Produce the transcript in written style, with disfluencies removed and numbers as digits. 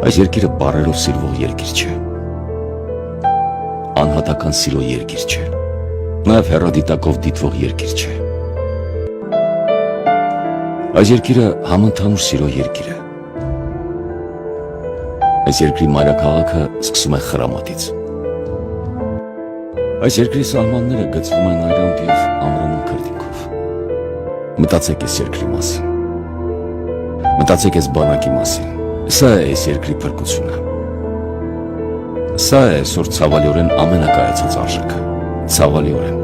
Այս երկիրը բառերով սիրվող երկիր չէ, անհատական սիրո երկիր չէ, նաև հեռադիտակով դիտվող երկիր չէ։ Այս երկիրը համընդհանուր սիրո երկիր է։ Այս երկրի մայրաքաղաքը սկսում է Խրամատից։ Այս երկրի սահմանները գծվում են այրանք և ամռանում քրտինքով։ Մտածեք այս երկրի մասին, մտածեք այս բանակի մասին։ Սա է այս երկրի փրկությունը։ Սա է այսօր ցավալիորեն ամենակայացած արժեքը, ցավալիորեն։